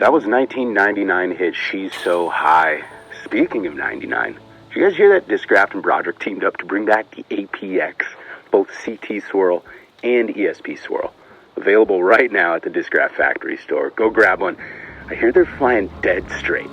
That was 1999 hit She's So High. Speaking of 99, did you guys hear that Discraft and Broderick teamed up to bring back the APX, both CT Swirl and ESP Swirl? Available right now at the Discraft factory store. Go grab one. I hear they're flying dead straight.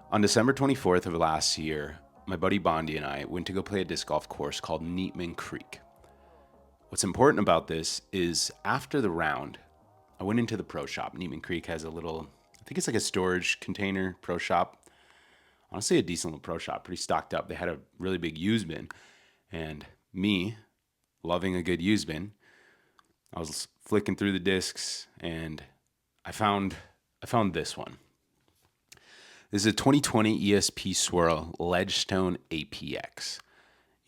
On December 24th of last year, my buddy Bondi and I went to go play a disc golf course called Neatman Creek. What's important about this is after the round, I went into the pro shop. Neatman Creek has a little, I think it's like a storage container pro shop. Honestly, a decent little pro shop, pretty stocked up. They had a really big used bin. And me, loving a good used bin, I was flicking through the discs and I found this one. This is a 2020 ESP Swirl Ledgestone APX.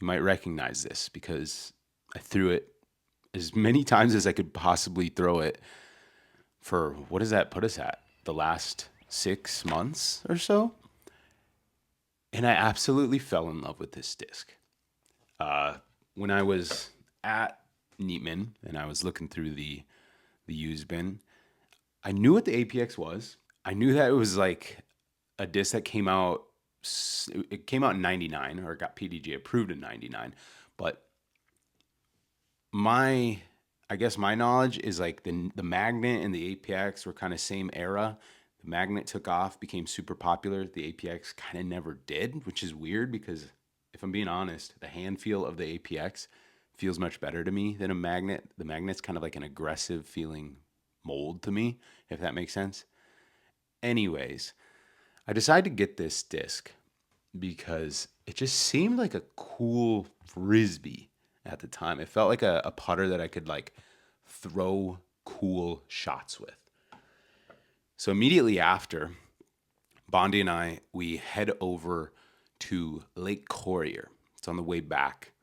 You might recognize this because I threw it as many times as I could possibly throw it for, what does that put us at? The last 6 months or so? And I absolutely fell in love with this disc. When I was at Neatman and I was looking through the used bin, I knew what the APX was. I knew that it was like a disc that came out in 99, or it got PDG approved in 99. But my knowledge is like the Magnet and the APX were kind of same era. The Magnet took off, became super popular. The APX kind of never did, which is weird because if I'm being honest, the hand feel of the APX feels much better to me than a Magnet. The Magnet's kind of like an aggressive feeling mold to me, if that makes sense. Anyways, I decided to get this disc because it just seemed like a cool Frisbee at the time. It felt like a putter that I could like throw cool shots with. So immediately after, Bondi and I, we head over to Lake Courier. It's on the way back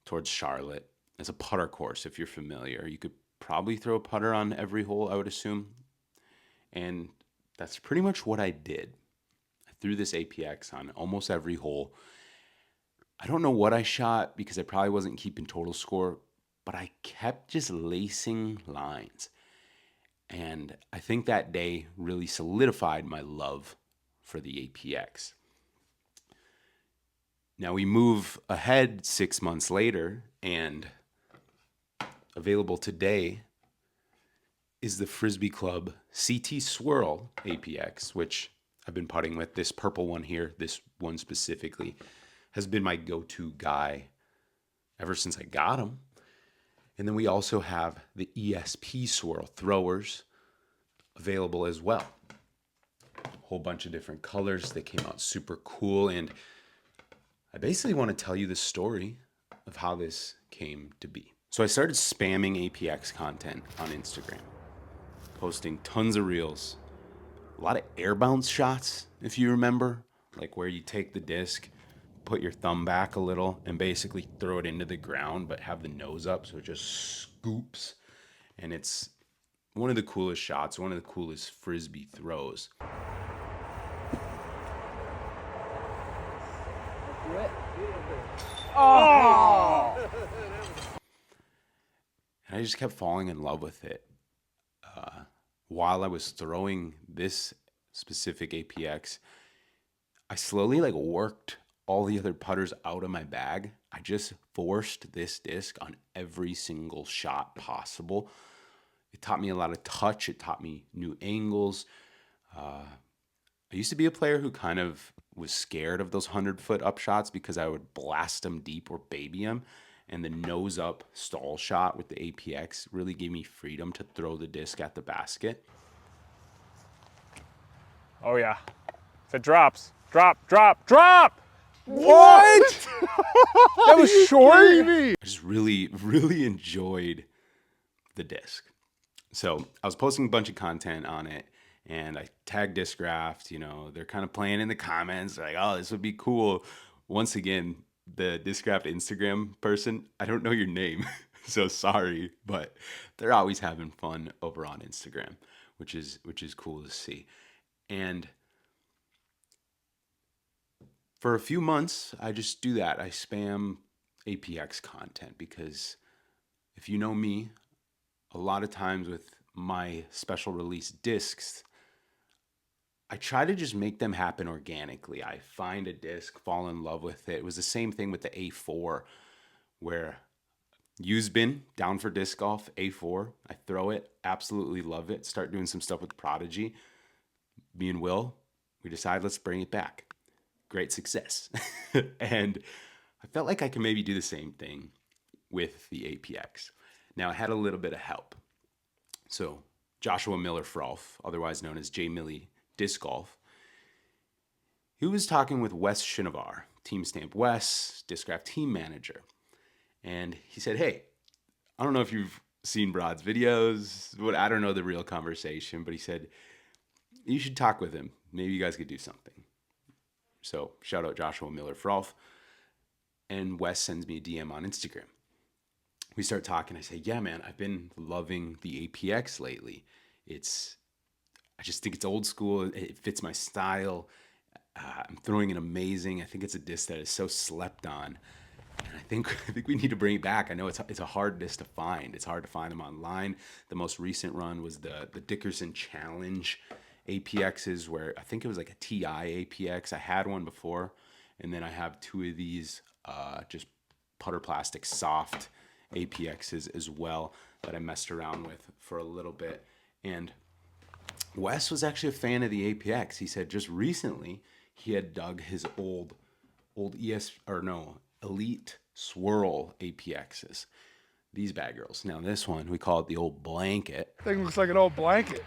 towards Charlotte. It's a putter course, if you're familiar. You could probably throw a putter on every hole, I would assume. And that's pretty much what I did. I threw this APX on almost every hole. I don't know what I shot because I probably wasn't keeping total score, but I kept just lacing lines. And I think that day really solidified my love for the APX. Now we move ahead 6 months later, and available today is the Frisbee Club CT Swirl APX, which I've been putting with. This purple one here, this one specifically, has been my go-to guy ever since I got them. And then we also have the ESP Swirl throwers available as well. A whole bunch of different colors. They came out super cool. And I basically want to tell you the story of how this came to be. So I started spamming APX content on Instagram, posting tons of reels, a lot of air bounce shots, if you remember, like where you take the disc, put your thumb back a little, and basically throw it into the ground, but have the nose up so it just scoops. And it's one of the coolest shots, one of the coolest Frisbee throws. Oh! And I just kept falling in love with it. While I was throwing this specific APX, I slowly worked all the other putters out of my bag. I just forced this disc on every single shot possible. It taught me a lot of touch. It taught me new angles. I used to be a player who kind of was scared of those 100-foot up shots because I would blast them deep or baby them. And the nose up stall shot with the APX really gave me freedom to throw the disc at the basket. Oh yeah. If it drops, drop, drop, drop! What? That was short. I just really, really enjoyed the disc. So I was posting a bunch of content on it, and I tagged Discraft. You know, they're kind of playing in the comments, like, "Oh, this would be cool." Once again, the Discraft Instagram person, I don't know your name, so sorry, but they're always having fun over on Instagram, which is cool to see. And for a few months, I just do that. I spam APX content because if you know me, a lot of times with my special release discs, I try to just make them happen organically. I find a disc, fall in love with it. It was the same thing with the A4, where used bin, down for disc golf, A4. I throw it, absolutely love it. Start doing some stuff with Prodigy. Me and Will, we decide let's bring it back. Great success. And I felt like I could maybe do the same thing with the APX. Now, I had a little bit of help. So, Joshua Miller Frolf, otherwise known as J Millie Disc Golf, he was talking with Wes Shinovar, Team Stamp Wes, Discraft team manager. And he said, hey, I don't know if you've seen Brod's videos, but I don't know the real conversation, but he said, you should talk with him. Maybe you guys could do something. So shout out Joshua Miller Frolf. And Wes sends me a DM on Instagram. We start talking. I say, yeah, man, I've been loving the APX lately. I just think it's old school. It fits my style. I'm throwing it amazing. I think it's a disc that is so slept on. And I think we need to bring it back. I know it's a hard disc to find. It's hard to find them online. The most recent run was the Dickerson Challenge APXs, where I think it was like a TI APX. I had one before, and then I have two of these just putter plastic soft APXs as well that I messed around with for a little bit. And Wes was actually a fan of the APX. He said just recently he had dug his old Elite Swirl APXs. These bad girls. Now this one, we call it the old blanket. Thing looks like an old blanket.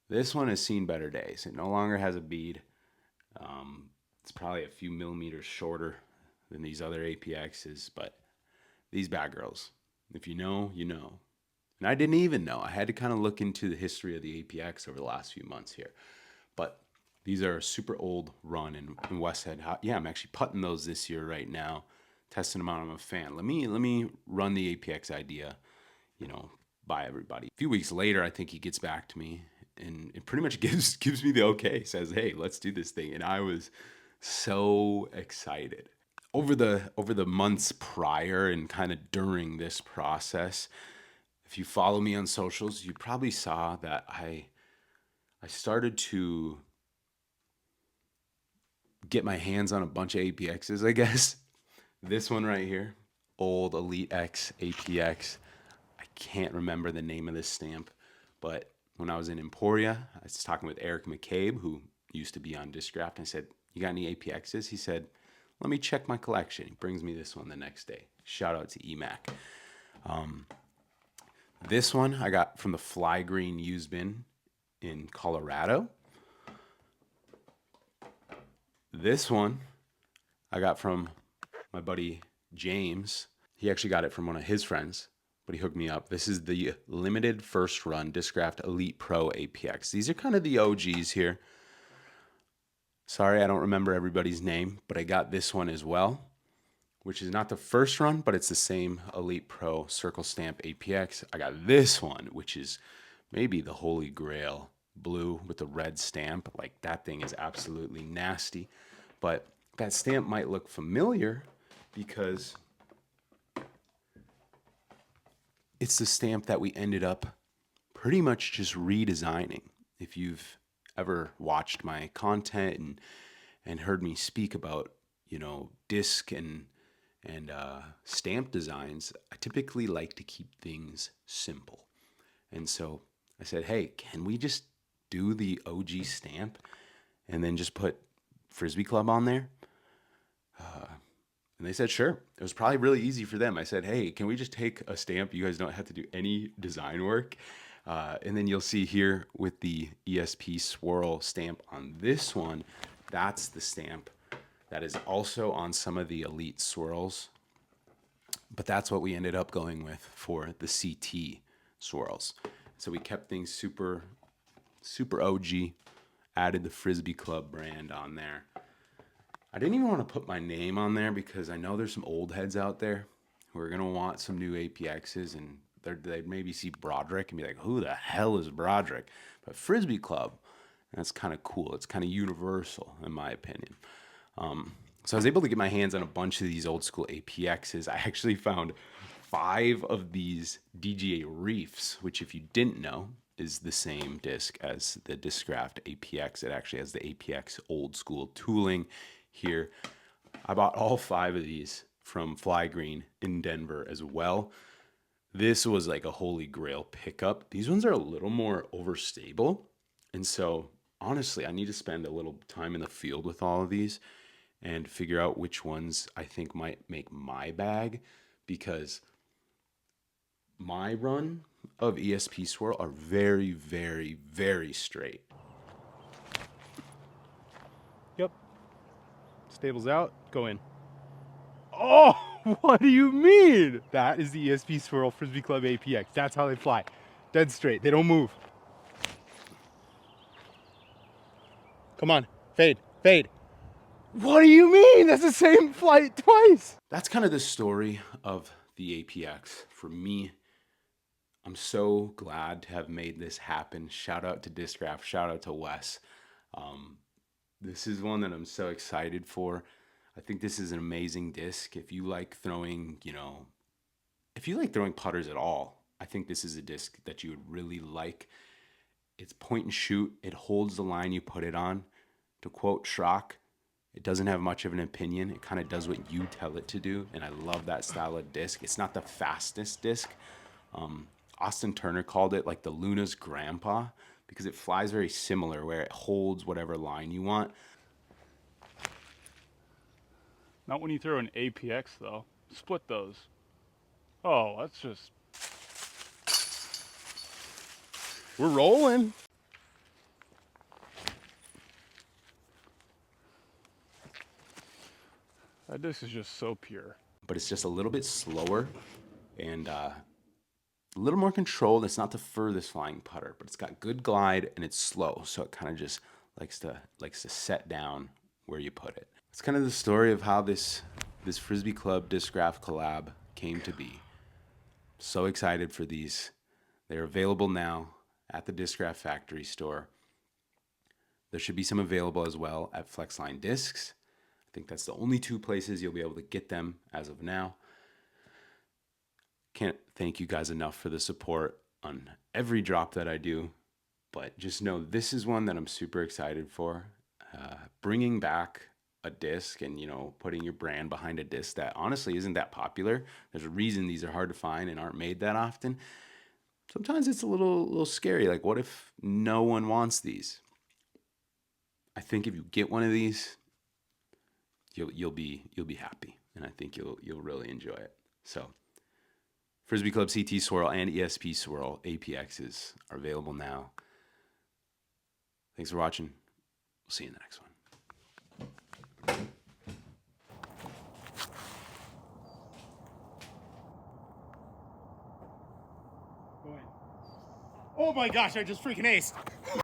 This one has seen better days. It no longer has a bead. It's probably a few millimeters shorter than these other APXs, but these bad girls, if you know, you know. And I didn't even know. I had to kind of look into the history of the APX over the last few months here. But these are a super old run, and Wes said, yeah, I'm actually putting those this year right now, testing them out. I'm a fan. Let me run the APX idea, by everybody. A few weeks later, I think he gets back to me, and it pretty much gives me the okay, says, hey, let's do this thing. And I was so excited. Over the months prior and kind of during this process, if you follow me on socials, you probably saw that I started to get my hands on a bunch of APXs, I guess. This one right here, old Elite X APX. I can't remember the name of this stamp, but when I was in Emporia, I was talking with Eric McCabe, who used to be on Discraft, and I said, you got any APXs? He said, let me check my collection. He brings me this one the next day. Shout out to EMAC. This one I got from the Fly Green used bin in Colorado. This one I got from my buddy James. He actually got it from one of his friends, but he hooked me up. This is the limited first run Discraft Elite Pro APX. These are kind of the OGs here. Sorry, I don't remember everybody's name, but I got this one as well, which is not the first run, but it's the same Elite Pro Circle Stamp APX. I got this one, which is maybe the holy grail, blue with the red stamp. Like, that thing is absolutely nasty. But that stamp might look familiar because it's the stamp that we ended up pretty much just redesigning. If you've ever watched my content and heard me speak about, disc and stamp designs, I typically like to keep things simple. And so I said, hey, can we just do the OG stamp? and then just put Frisbee Club on there. And they said, sure. It was probably really easy for them. I said, hey, can we just take a stamp? You guys don't have to do any design work. And then you'll see here with the ESP swirl stamp on this one, that's the stamp that is also on some of the Elite swirls. But that's what we ended up going with for the CT swirls. So we kept things super, super OG, added the Frisbee Club brand on there. I didn't even want to put my name on there because I know there's some old heads out there who are going to want some new APXs, and they'd maybe see Broderick and be like, who the hell is Broderick? But Frisbee Club, that's kind of cool. It's kind of universal, in my opinion. So I was able to get my hands on a bunch of these old school APXs. I actually found 5 of these DGA Reefs, which if you didn't know, is the same disc as the Discraft APX. It actually has the APX old school tooling here. I bought all 5 of these from Fly Green in Denver as well. This was like a holy grail pickup. These ones are a little more overstable. And so honestly, I need to spend a little time in the field with all of these and figure out which ones I think might make my bag, because my run of ESP swirl are very, very, very straight. Yep. Stables out, go in. Oh, what do you mean? That is the ESP Swirl Frisbee Club APX. That's how they fly. Dead straight. They don't move. Come on. Fade. Fade. What do you mean? That's the same flight twice. That's kind of the story of the APX for me. I'm so glad to have made this happen. Shout out to Discraft. Shout out to Wes. This is one that I'm so excited for. I think this is an amazing disc. If you like throwing, if you like throwing putters at all, I think this is a disc that you would really like. It's point and shoot. It holds the line you put it on. To quote Schrock, it doesn't have much of an opinion. It kind of does what you tell it to do, and I love that style of disc. It's not the fastest disc. Austin Turner called it like the Luna's grandpa, because it flies very similar, where it holds whatever line you want. Not when you throw an APX, though. Split those. Oh, that's just... We're rolling. That disc is just so pure. But it's just a little bit slower and a little more controlled. It's not the furthest flying putter, but it's got good glide and it's slow, so it kind of just likes to set down where you put it. It's kind of the story of how this Frisbee Club Discraft collab came to be. So excited for these. They're available now at the Discraft factory store. There should be some available as well at Flexline Discs. I think that's the only 2 places you'll be able to get them as of now. Can't thank you guys enough for the support on every drop that I do, but just know this is one that I'm super excited for. Bringing back a disc and, putting your brand behind a disc that honestly isn't that popular. There's a reason these are hard to find and aren't made that often. Sometimes it's a little scary. Like, what if no one wants these? I think if you get one of these, you'll be happy, and I think you'll really enjoy it. So, Frisbee Club CT Swirl and ESP Swirl APXs are available now. Thanks for watching. We'll see you in the next one. Oh my gosh, I just freaking aced.